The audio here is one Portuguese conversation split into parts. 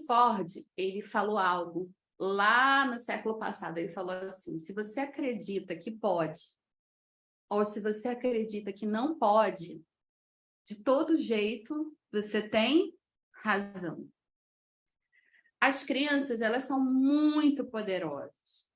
Ford, ele falou algo lá no século passado. Ele falou assim: se você acredita que pode, ou se você acredita que não pode, de todo jeito você tem razão. As crenças, elas são muito poderosas.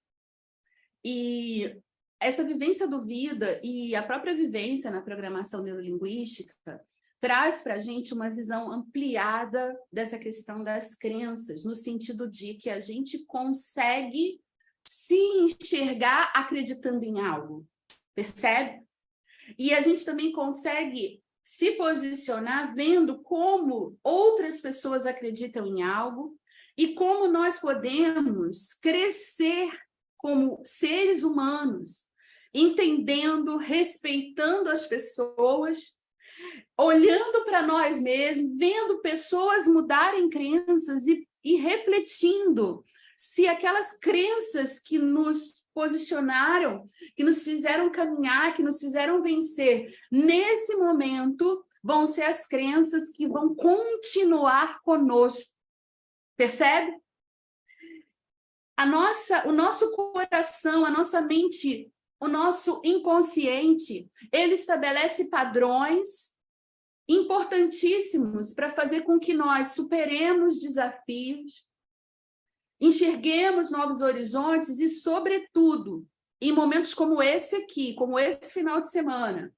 E essa vivência do vida e a própria vivência na programação neurolinguística traz para a gente uma visão ampliada dessa questão das crenças, no sentido de que a gente consegue se enxergar acreditando em algo, percebe? E a gente também consegue se posicionar vendo como outras pessoas acreditam em algo e como nós podemos crescer como seres humanos, entendendo, respeitando as pessoas, olhando para nós mesmos, vendo pessoas mudarem crenças e refletindo se aquelas crenças que nos posicionaram, que nos fizeram caminhar, que nos fizeram vencer, nesse momento, vão ser as crenças que vão continuar conosco. Percebe? O nosso coração, a nossa mente, o nosso inconsciente, ele estabelece padrões importantíssimos para fazer com que nós superemos desafios, enxerguemos novos horizontes e, sobretudo, em momentos como esse aqui, como esse final de semana,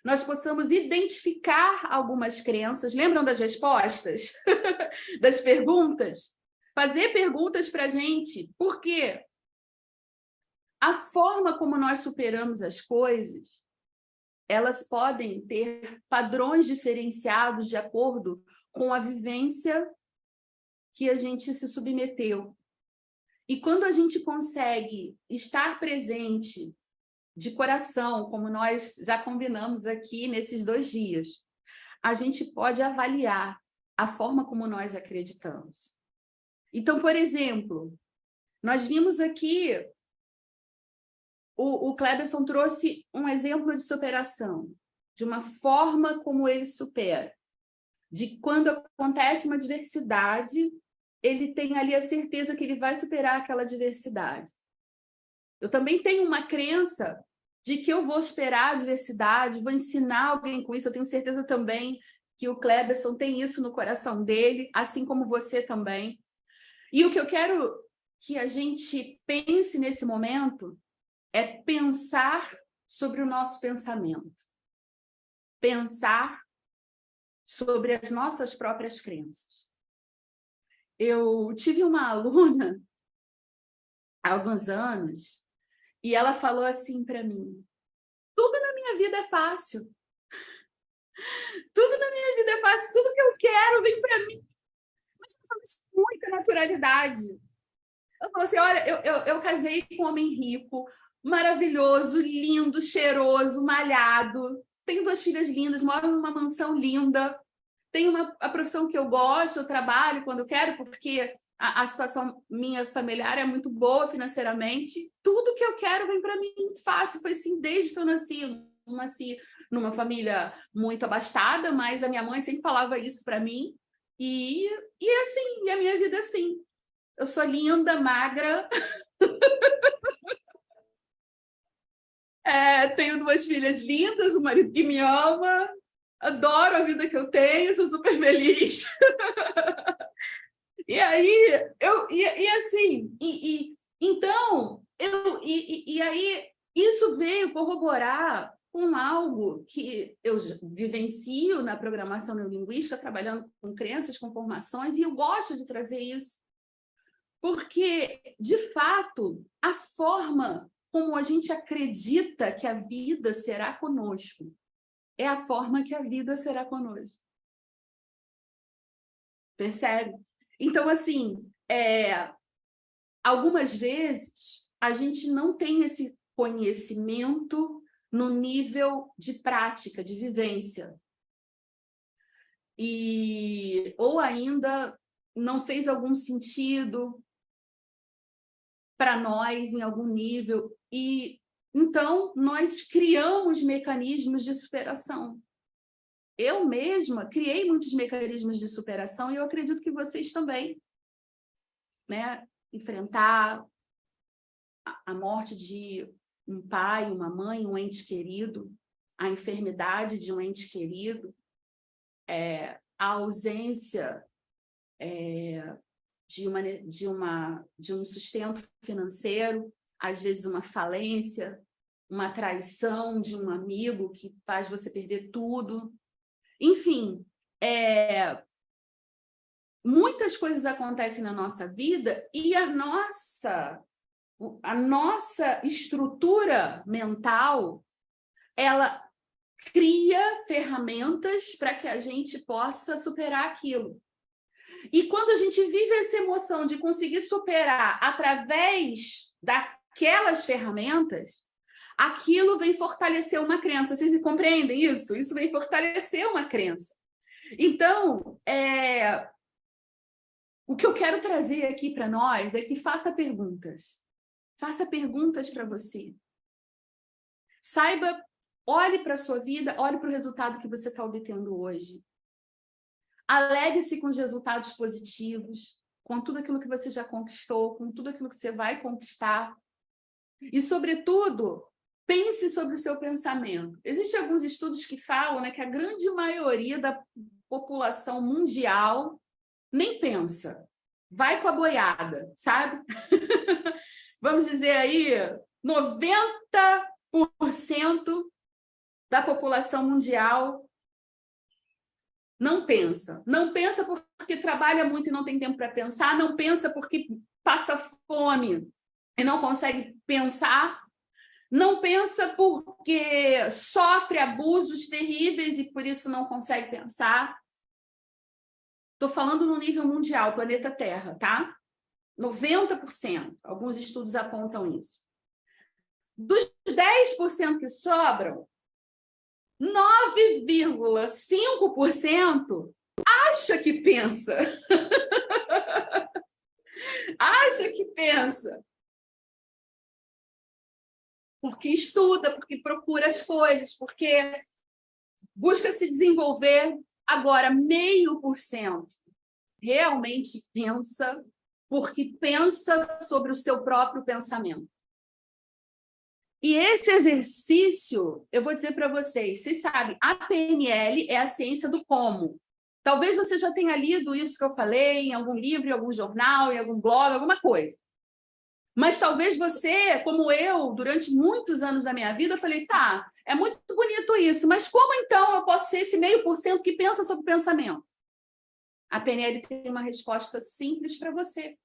nós possamos identificar algumas crenças. Lembram das respostas? Das perguntas? Fazer perguntas para a gente. Por quê? A forma como nós superamos as coisas, elas podem ter padrões diferenciados de acordo com a vivência que a gente se submeteu. E quando a gente consegue estar presente de coração, como nós já combinamos aqui nesses 2 dias, a gente pode avaliar a forma como nós acreditamos. Então, por exemplo, nós vimos aqui, o Cleberson trouxe um exemplo de superação, de uma forma como ele supera, de quando acontece uma adversidade, ele tem ali a certeza que ele vai superar aquela adversidade. Eu também tenho uma crença de que eu vou superar a adversidade, vou ensinar alguém com isso. Eu tenho certeza também que o Cleberson tem isso no coração dele, assim como você também. E o que eu quero que a gente pense nesse momento é pensar sobre o nosso pensamento. Pensar sobre as nossas próprias crenças. Eu tive uma aluna há alguns anos e ela falou assim para mim: tudo na minha vida é fácil. Tudo na minha vida é fácil, tudo que eu quero vem para mim. Mas ela falou isso com muita naturalidade. Ela falou assim: olha, eu casei com um homem rico, maravilhoso, lindo, cheiroso, malhado. Tenho 2 filhas lindas, moro numa mansão linda. Tenho a profissão que eu gosto, eu trabalho quando eu quero, porque a situação minha familiar é muito boa financeiramente. Tudo que eu quero vem para mim fácil. Foi assim desde que eu nasci. Eu não nasci numa família muito abastada, mas a minha mãe sempre falava isso para mim. E assim, e a minha vida é assim. Eu sou linda, magra. Tenho 2 filhas lindas, um marido que me ama. Adoro a vida que eu tenho, sou super feliz. E aí, então, aí isso veio corroborar com algo que eu vivencio na programação neurolinguística, trabalhando com crenças, com formações, e eu gosto de trazer isso, porque, de fato, a forma como a gente acredita que a vida será conosco é a forma que a vida será conosco. Percebe? Então, assim, algumas vezes a gente não tem esse conhecimento no nível de prática, de vivência. Ou ainda não fez algum sentido para nós em algum nível. E então nós criamos mecanismos de superação. Eu mesma criei muitos mecanismos de superação e eu acredito que vocês também. né, enfrentar a morte de um pai, uma mãe, um ente querido, a enfermidade de um ente querido, a ausência de um sustento financeiro, às vezes uma falência, uma traição de um amigo que faz você perder tudo. Enfim, muitas coisas acontecem na nossa vida e a nossa estrutura mental, ela cria ferramentas para que a gente possa superar aquilo. E quando a gente vive essa emoção de conseguir superar através daquelas ferramentas, aquilo vem fortalecer uma crença. Vocês compreendem isso? Isso vem fortalecer uma crença. Então, o que eu quero trazer aqui para nós é que faça perguntas. Faça perguntas para você. Saiba, olhe para a sua vida, olhe para o resultado que você está obtendo hoje. Alegre-se com os resultados positivos, com tudo aquilo que você já conquistou, com tudo aquilo que você vai conquistar. E, sobretudo, pense sobre o seu pensamento. Existem alguns estudos que falam, né, que a grande maioria da população mundial nem pensa. Vai com a boiada, sabe? Vamos dizer aí, 90% da população mundial não pensa. Não pensa porque trabalha muito e não tem tempo para pensar, não pensa porque passa fome e não consegue pensar, não pensa porque sofre abusos terríveis e por isso não consegue pensar. Estou falando no nível mundial, planeta Terra, tá? 90%. Alguns estudos apontam isso. Dos 10% que sobram, 9,5% acha que pensa. Acha que pensa. Porque estuda, porque procura as coisas, porque busca se desenvolver. Agora, 0,5% realmente pensa, porque pensa sobre o seu próprio pensamento. E esse exercício, eu vou dizer para vocês sabem, a PNL é a ciência do como. Talvez você já tenha lido isso que eu falei em algum livro, em algum jornal, em algum blog, alguma coisa. Mas talvez você, como eu, durante muitos anos da minha vida, eu falei, tá, é muito bonito isso, mas como então eu posso ser esse 0,5% que pensa sobre o pensamento? A PNL tem uma resposta simples para você,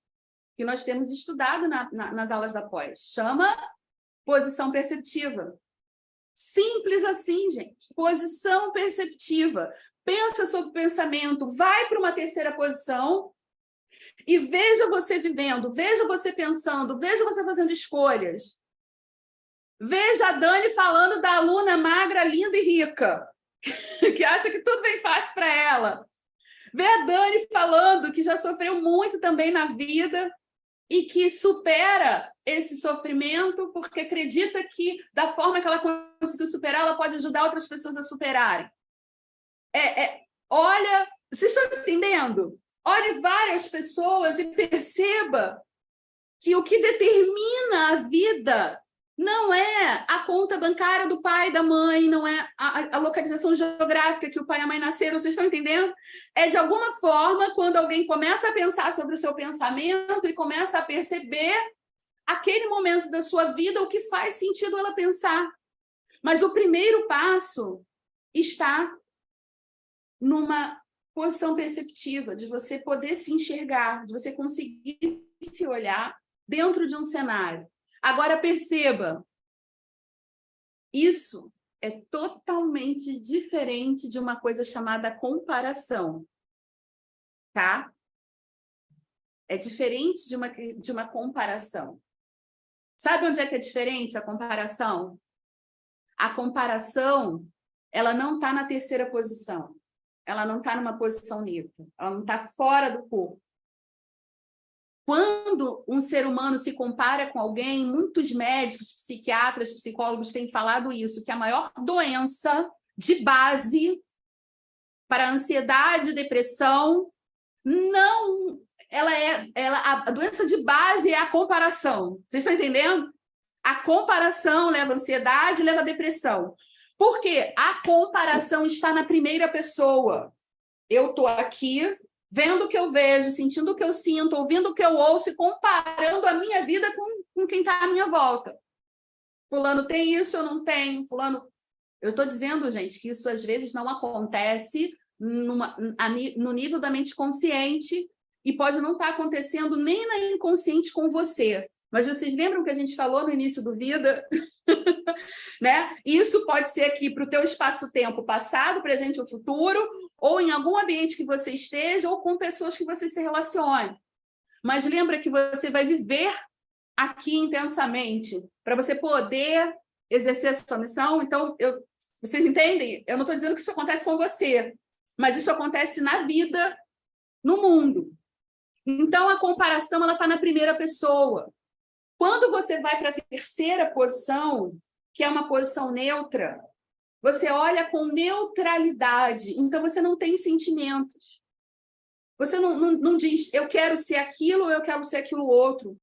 que nós temos estudado nas aulas da pós. Chama posição perceptiva. Simples assim, gente. Posição perceptiva. Pensa sobre o pensamento, vai para uma terceira posição e veja você vivendo, veja você pensando, veja você fazendo escolhas. Veja a Dani falando da aluna magra, linda e rica, que acha que tudo vem fácil para ela. Vê a Dani falando que já sofreu muito também na vida e que supera esse sofrimento porque acredita que, da forma que ela conseguiu superar, ela pode ajudar outras pessoas a superarem. Olha, vocês estão entendendo? Olhe várias pessoas e perceba que o que determina a vida não é a conta bancária do pai e da mãe, não é a localização geográfica que o pai e a mãe nasceram, vocês estão entendendo? É, de alguma forma, quando alguém começa a pensar sobre o seu pensamento e começa a perceber aquele momento da sua vida, o que faz sentido ela pensar. Mas o primeiro passo está numa posição perceptiva, de você poder se enxergar, de você conseguir se olhar dentro de um cenário. Agora, perceba, isso é totalmente diferente de uma coisa chamada comparação, tá? É diferente de uma comparação. Sabe onde é que é diferente a comparação? A comparação, ela não está na terceira posição. Ela não está numa posição neutra. Ela não está fora do corpo. Quando um ser humano se compara com alguém, muitos médicos, psiquiatras, psicólogos têm falado isso, que a maior doença de base para a ansiedade e depressão não a doença de base é a comparação. Vocês estão entendendo? A comparação leva à ansiedade, leva à depressão. Por quê? A comparação está na primeira pessoa. Eu estou aqui, vendo o que eu vejo, sentindo o que eu sinto, ouvindo o que eu ouço e comparando a minha vida com quem está à minha volta. Fulano tem isso, eu não tenho. Fulano... Eu estou dizendo, gente, que isso às vezes não acontece no nível da mente consciente e pode não estar acontecendo nem na inconsciente com você. Mas vocês lembram que a gente falou no início do Vida? Né? Isso pode ser aqui para o teu espaço-tempo passado, presente ou futuro, ou em algum ambiente que você esteja, ou com pessoas que você se relacione. Mas lembra que você vai viver aqui intensamente, para você poder exercer essa missão. Então, vocês entendem? Eu não estou dizendo que isso acontece com você, mas isso acontece na vida, no mundo. Então, a comparação está na primeira pessoa. Quando você vai para a terceira posição, que é uma posição neutra, você olha com neutralidade. Então, você não tem sentimentos. Você não diz, eu quero ser aquilo ou eu quero ser aquilo outro.